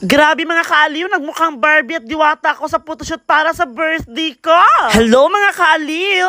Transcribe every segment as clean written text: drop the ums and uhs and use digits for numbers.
Grabe mga kaaliw, nagmukhang Barbie at diwata ako sa photoshoot para sa birthday ko. Hello mga kaaliw!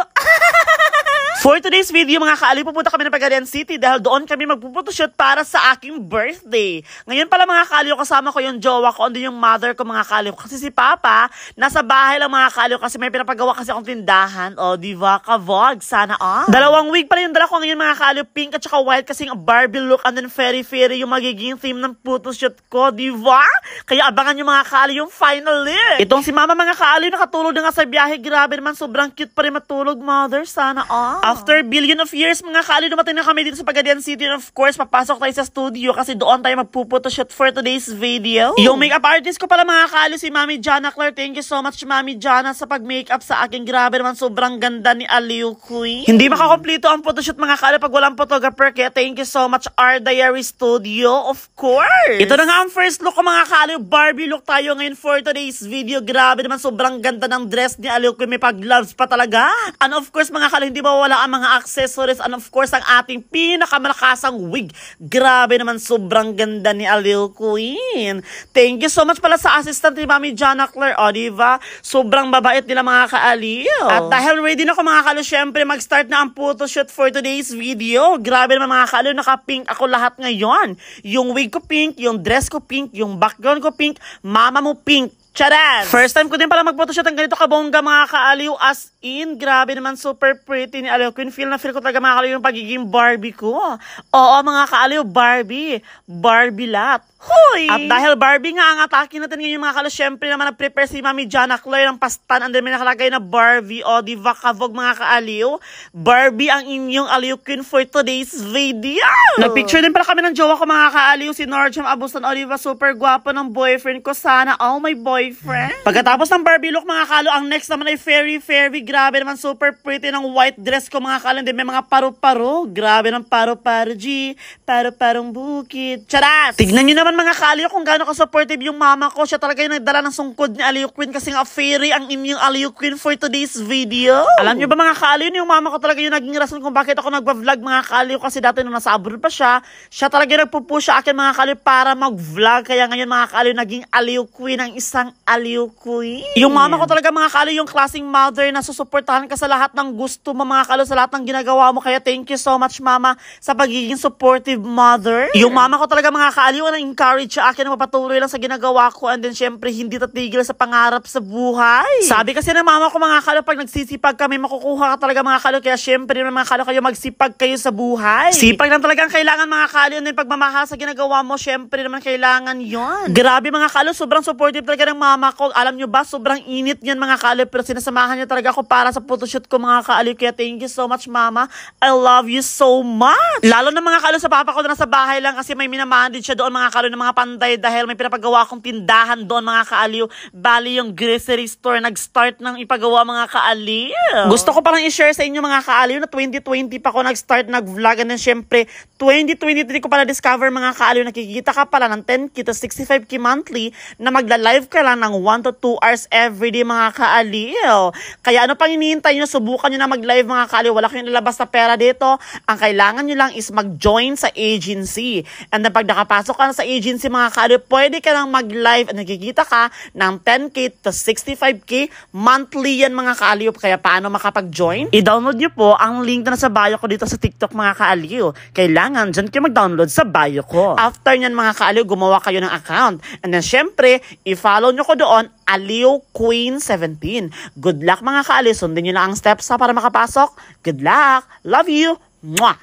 For today's video mga kaaliw, pupunta kami ng Pagadian City dahil doon kami magpupotoshoot para sa aking birthday. Ngayon pala mga kaaliw, kasama ko yung jowa ko, andun yung mother ko mga kaaliw. Kasi si Papa, nasa bahay lang mga kaaliw kasi may pinapagawa kasi akong tindahan. O, diba? Kavog, sana all. 2 week pala yung dala ko ngayon mga kaaliw, pink at saka white kasi yung Barbie look and then fairy-fairy yung magiging theme ng photoshoot ko, diba? Kaya abangan yung mga kaaliw yung final look. Itong si Mama mga kaaliw, nakatulog na nga sa biyahe. Grabe naman, sobrang cute pa rin matulog, mother. Sana all. After billion of years, mga kaaliw, dumating na kami dito sa Pagadian City. And of course, papasok tayo sa studio kasi doon tayo magpupotoshoot for today's video. Yung makeup artist ko pala mga kaaliw, si Mami Jana Claire. Thank you so much, Mami Jana, sa pag-makeup sa akin. Grabe naman, sobrang ganda ni Aliw Queen. Hindi makakompleto ang photoshoot mga kaaliw pag walang photographer. Kaya thank you so much, Our Diary Studio, of course. Ito na nga ang first look ko mga kaaliw. Barbie look tayo ngayon for today's video. Grabe naman, sobrang ganda ng dress ni Aliw Queen. May pag-gloves pa talaga. And of course mga kaaliw, hindi mawawala ang mga accessories. And of course, ang ating pinakamalakasang wig. Grabe naman, sobrang ganda ni Aliw Queen. Thank you so much pala sa assistant ni Mami Jana Claire. O, diba? Sobrang babait nila mga kaaliw. At dahil ready na ako mga kaaliw, syempre mag-start na ang photoshoot for today's video. Grabe naman mga kaaliw, naka-pink ako lahat ngayon. Yung wig ko pink, yung dress ko pink, yung background ko pink, mama mo pink. Charan! First time ko din pala mag-photoshoot ng ganito kabongga mga kaaliw, as in. Grabe naman, super pretty ni Aliw Queen. Feel na feel ko talaga mga kaaliw yung pagiging Barbie ko. Oo mga kaaliw, Barbie. Barbie lot. Hoy! At dahil Barbie nga ang atake natin ngayon mga kaaliw, syempre naman nag-prepare si Mami Jana Claire ng pastan. And then may nakalagay na Barbie. O, diba kavog mga kaaliw? Barbie ang inyong Aliw Queen for today's video. Nag-picture din pala kami ng jowa ko mga kaaliw, si Norjam Abusan. O, diba super gwapo ng boyfriend ko. Sana, oh my boyfriend. Pagkatapos ng Barbie look mga kaaliw, ang next naman ay fairy-fairy. Grabe naman, super pretty ng white dress ko mga kaaliw. Then may mga paro-paro. Grabe ng paro-paro G. Paro-parong bukid. Charas! Tignan nyo naman mga kaaliw kung gaano ka-supportive yung mama ko. Siya talaga yung nagdala ng sungkod ni Aliw Queen kasi nga fairy ang inyong Aliw Queen for today's video. Alam nyo ba mga kaaliw, yung mama ko talaga yung naging rason kung bakit ako nagva-vlog mga kaaliw, kasi dati nung nasa abroad pa siya talaga yung nagpupush sa akin mga kaaliw para mag-vlog. Kaya ngayon mga kaaliw, naging Aliw Queen ang isang Aliw Queen. Yung mama ko talaga mga kaaliw, yung klaseng mother na susuportahan ka sa lahat ng gusto mo mga kaaliw, sa lahat ng ginagawa mo. Kaya thank you so much mama sa pagiging supportive mother. Yung mama ko talaga mga kaaliw na encourage sa akin na mapatuloy lang sa ginagawa ko, and then syempre hindi tatigil sa pangarap sa buhay. Sabi kasi ng mama ko mga kaaliw, pag nagsisipag kami, makukuha ka talaga mga kaaliw. Kaya syempre mga kaaliw, kayo magsipag kayo sa buhay. Sipag lang talagang kailangan mga kaaliw, and then pagmamahal sa ginagawa mo, syempre naman kailangan yon. Grabe mga kaaliw, sobrang supportive talaga ng mama ko. Alam nyo ba, sobrang init yan mga kaaliw, pero sinasamahan niya talaga ako para sa photoshoot ko mga kaaliw. Kaya thank you so much mama, I love you so much. Lalo na mga kaaliw sa papa ko na nasa bahay lang kasi may minamandid siya doon mga kaaliw ng mga panday dahil may pinapagawa akong tindahan doon mga kaaliw. Bali yung grocery store nag-start ng ipagawa mga kaaliw. Gusto ko palang i-share sa inyo mga kaaliw na 2020 pa ako nag-start nag-vlog, and then syempre 2023 ko pala discover mga kaaliw, nakikita ka pala ng 10K to 65K monthly na magla-live ka lang ng 1 to 2 hours everyday mga kaaliw. Kaya ano pang hinihintay nyo, subukan nyo na mag-live mga kaaliw. Wala kayong lalabas na pera dito. Ang kailangan nyo lang is mag-join sa agency. And then pag nakapasok ka na sa agency mga kaaliw, pwede ka lang mag-live at nakikita ka ng 10K to 65K monthly yan mga kaaliw. Kaya paano makapag-join? I-download nyo po ang link na nasa bio ko dito sa TikTok mga kaaliw. Kailangan dyan kayo mag-download sa bio ko. After nyan mga kaaliw, gumawa kayo ng account. And then syempre, i-follow nyo ko doon, Aliw Queen 17. Good luck mga kaaliw. Sundin nyo lang ang steps para makapasok. Good luck. Love you. Mwah!